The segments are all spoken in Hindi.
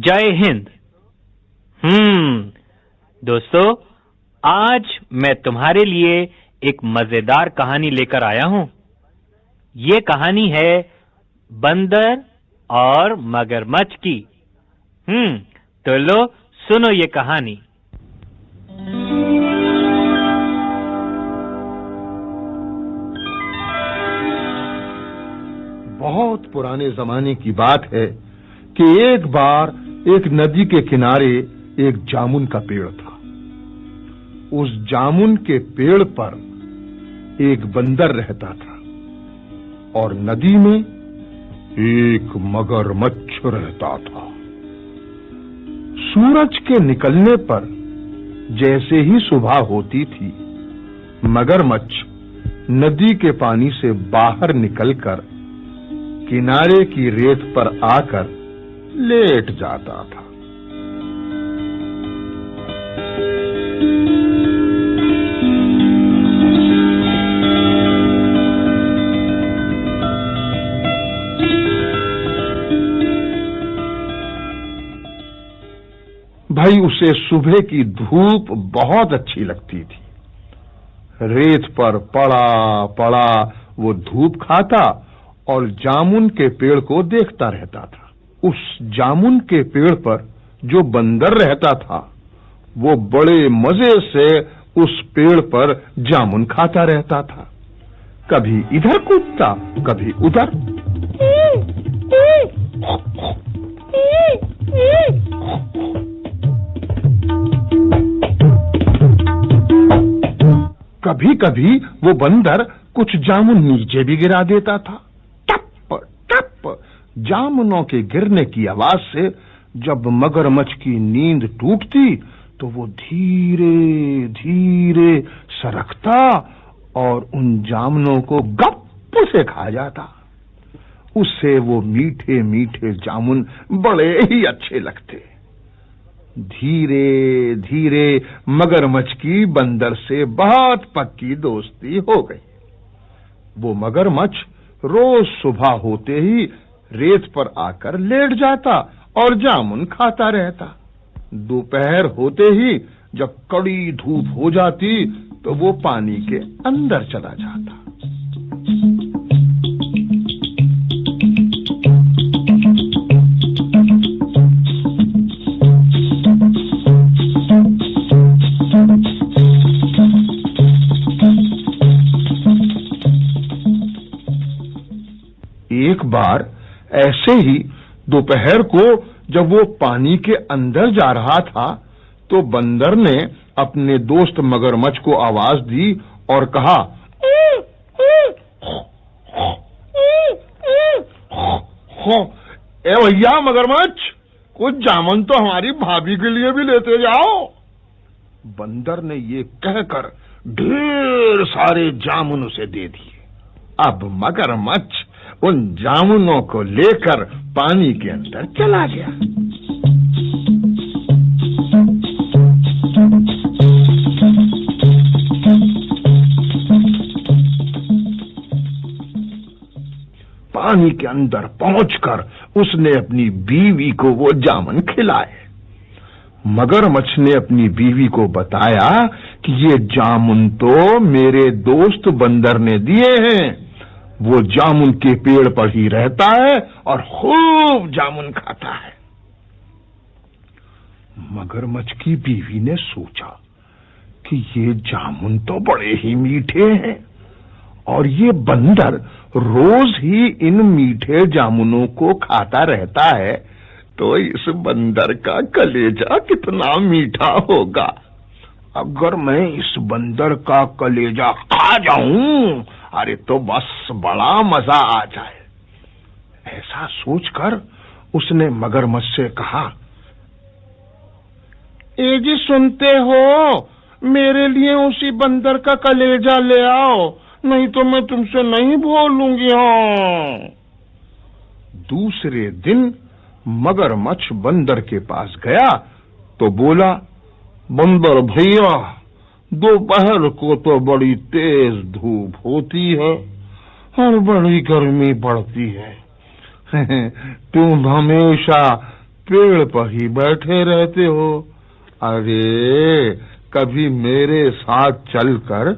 जय हिंद। दोस्तों, आज मैं तुम्हारे लिए एक मजेदार कहानी लेकर आया हूं। ये कहानी है बंदर और मगरमच्छ की। तो लो सुनो ये कहानी। बहुत पुराने जमाने की बात है कि एक बार एक नदी के किनारे एक जामुन का पेड़ था। उस जामुन के पेड़ पर एक बंदर रहता था और नदी में एक मगरमच्छ रहता था। सूरज के निकलने पर जैसे ही सुबह होती थी, मगरमच्छ नदी के पानी से बाहर निकलकर किनारे की रेत पर आकर लेट जाता था। भाई, उसे सुबह की धूप बहुत अच्छी लगती थी। रेत पर पड़ा पड़ा वो धूप खाता और जामुन के पेड़ को देखता रहता था। उस जामुन के पेड़ पर जो बंदर रहता था, वो बड़े मजे से उस पेड़ पर जामुन खाता रहता था। कभी इधर कूदता, कभी उधर। कभी कभी वो बंदर कुछ जामुन नीचे भी गिरा देता था। टप टप जामुनों के गिरने की आवाज से जब मगरमच्छ की नींद टूटती तो वो धीरे धीरे सरकता और उन जामुनों को गप से खा जाता। उससे वो मीठे मीठे जामुन बड़े ही अच्छे लगते। धीरे धीरे मगरमच्छ की बंदर से बहुत पक्की दोस्ती हो गई। वो मगरमच्छ रोज सुबह होते ही रेत पर आकर लेट जाता और जामुन खाता रहता। दोपहर होते ही जब कड़ी धूप हो जाती तो वो पानी के अंदर चला जाता। एक बार ऐसे ही दोपहर को जब वो पानी के अंदर जा रहा था तो बंदर ने अपने दोस्त मगरमच्छ को आवाज दी और कहा, ए भैया मगरमच्छ, कुछ जामुन तो हमारी भाभी के लिए भी लेते जाओ। बंदर ने ये कहकर ढेर सारे जामुन उसे दे दिए। अब मगरमच्छ उन जामुनों को लेकर पानी के अंदर चला गया। पानी के अंदर पहुंचकर उसने अपनी बीवी को वो जामुन खिलाए। मगरमच्छ ने अपनी बीवी को बताया कि ये जामुन तो मेरे दोस्त बंदर ने दिए हैं। वो जामुन के पेड़ पर ही रहता है और खूब जामुन खाता है। मगरमच्छ की बीवी ने सोचा कि ये जामुन तो बड़े ही मीठे हैं और ये बंदर रोज ही इन मीठे जामुनों को खाता रहता है, तो इस बंदर का कलेजा कितना मीठा होगा। अगर मैं इस बंदर का कलेजा खा जाऊं, अरे तो बस बड़ा मजा आ जाए। ऐसा सोचकर उसने मगरमच्छ से कहा, ए जी सुनते हो, मेरे लिए उसी बंदर का कलेजा ले आओ, नहीं तो मैं तुमसे नहीं बोलूंगी। हाँ। दूसरे दिन मगरमच्छ बंदर के पास गया तो बोला, बंदर भैया, दोपहर को तो बड़ी तेज धूप होती है और बड़ी गर्मी पड़ती है। तुम हमेशा पेड़ पर ही बैठे रहते हो। अरे कभी मेरे साथ चलकर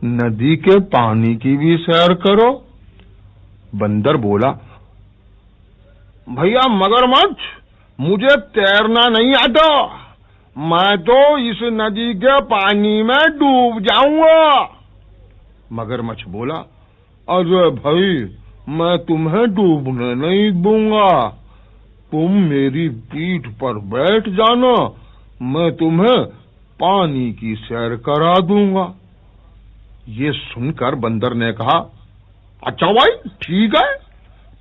नदी के पानी की भी सैर करो। बंदर बोला, भैया मगरमच्छ, मुझे तैरना नहीं आता, मैं तो इस नदी के पानी में डूब जाऊंगा। मगरमच्छ बोला, अरे भाई, मैं तुम्हें डूबने नहीं दूंगा, तुम मेरी पीठ पर बैठ जाना, मैं तुम्हें पानी की सैर करा दूंगा। ये सुनकर बंदर ने कहा, अच्छा भाई ठीक है,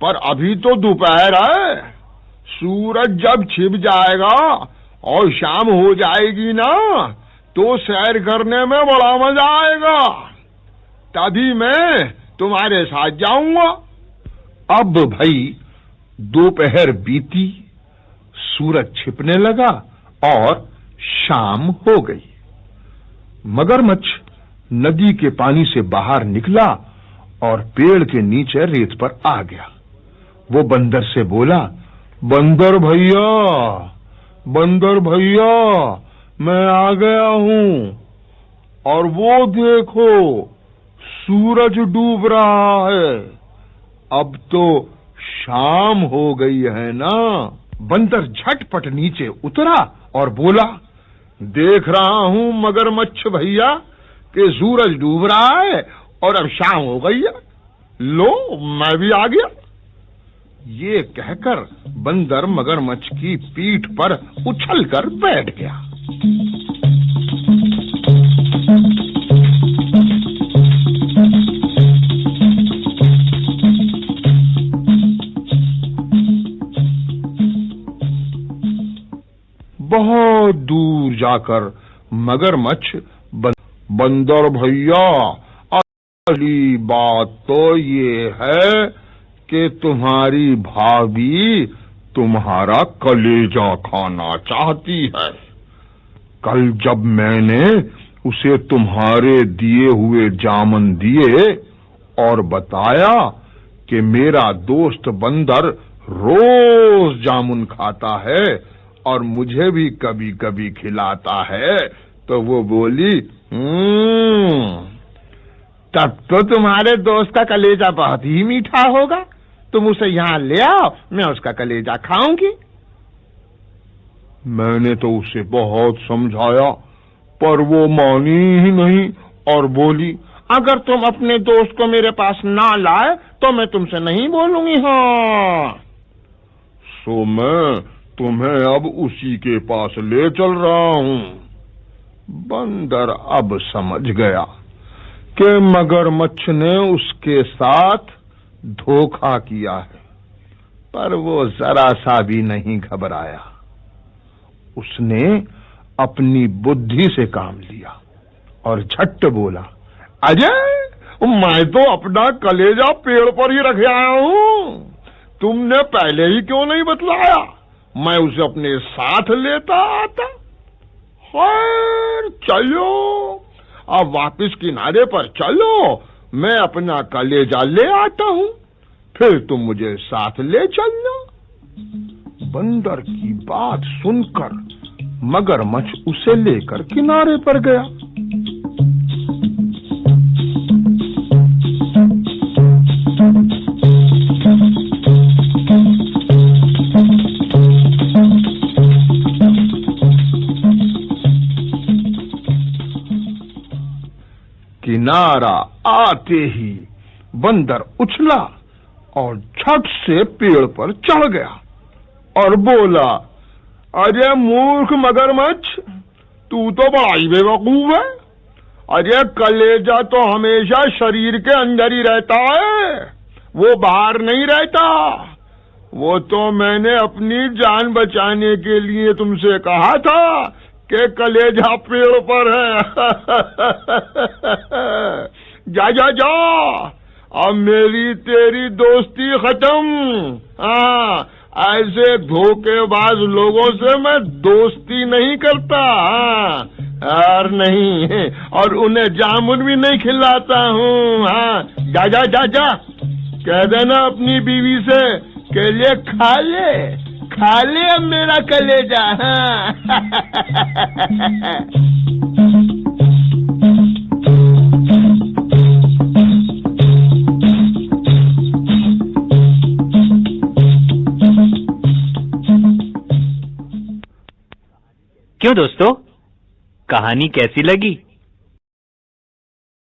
पर अभी तो दोपहर है, सूरज जब छिप जाएगा और शाम हो जाएगी ना, तो सैर करने में बड़ा मजा आएगा, तभी मैं तुम्हारे साथ जाऊंगा। अब भाई दोपहर बीती, सूरज छिपने लगा और शाम हो गई। मगरमच्छ नदी के पानी से बाहर निकला और पेड़ के नीचे रेत पर आ गया। वो बंदर से बोला, बंदर भैया, बंदर भैया, मैं आ गया हूं, और वो देखो सूरज डूब रहा है, अब तो शाम हो गई है ना। बंदर झटपट नीचे उतरा और बोला, देख रहा हूं मगरमच्छ भैया कि सूरज डूब रहा है और अब शाम हो गई है, लो मैं भी आ गया। ये कहकर बंदर मगरमच्छ की पीठ पर उछलकर बैठ गया। बहुत दूर जाकर मगरमच्छ बंदर भैया, असली बात तो ये है कि तुम्हारी भाभी तुम्हारा कलेजा खाना चाहती है। कल जब मैंने उसे तुम्हारे दिए हुए जामुन दिए और बताया कि मेरा दोस्त बंदर रोज जामुन खाता है और मुझे भी कभी कभी खिलाता है, तो वो बोली, तब तो तुम्हारे दोस्त का कलेजा बहुत ही मीठा होगा, तुम उसे यहाँ ले आओ, मैं उसका कलेजा खाऊंगी। मैंने तो उसे बहुत समझाया, पर वो मानी ही नहीं और बोली, अगर तुम अपने दोस्त को मेरे पास ना लाए तो मैं तुमसे नहीं बोलूंगी। हाँ, सो मैं तुम्हें अब उसी के पास ले चल रहा हूँ। बंदर अब समझ गया कि मगरमच्छ ने उसके साथ धोखा किया है, पर वो जरा सा भी नहीं घबराया। उसने अपनी बुद्धि से काम लिया और झट बोला, अजय, मैं तो अपना कलेजा पेड़ पर ही रख आया हूँ, तुमने पहले ही क्यों नहीं बतलाया, मैं उसे अपने साथ लेता आता। खैर चलो, अब वापिस किनारे पर चलो, मैं अपना कलेजा ले आता हूँ, फिर तुम मुझे साथ ले चलना। बंदर की बात सुनकर मगरमच्छ उसे लेकर किनारे पर गया। किनारा आते ही बंदर उछला और झट से पेड़ पर चढ़ गया और बोला, अरे मूर्ख मगरमच्छ, तू तो बड़ा ही बेवकूफ है। अरे कलेजा तो हमेशा शरीर के अंदर ही रहता है, वो बाहर नहीं रहता। वो तो मैंने अपनी जान बचाने के लिए तुमसे कहा था कि कलेजा पेड़ पर है। जा जा जा, अब मेरी तेरी दोस्ती खत्म। हाँ, ऐसे धोखेबाज लोगों से मैं दोस्ती नहीं करता। हाँ, और नहीं, और उन्हें जामुन भी नहीं खिलाता हूँ। हाँ, जा जा जा जा, कह देना अपनी बीवी से कि ये खा ले अब मेरा कलेजा। हाँ। क्यों दोस्तों, कहानी कैसी लगी?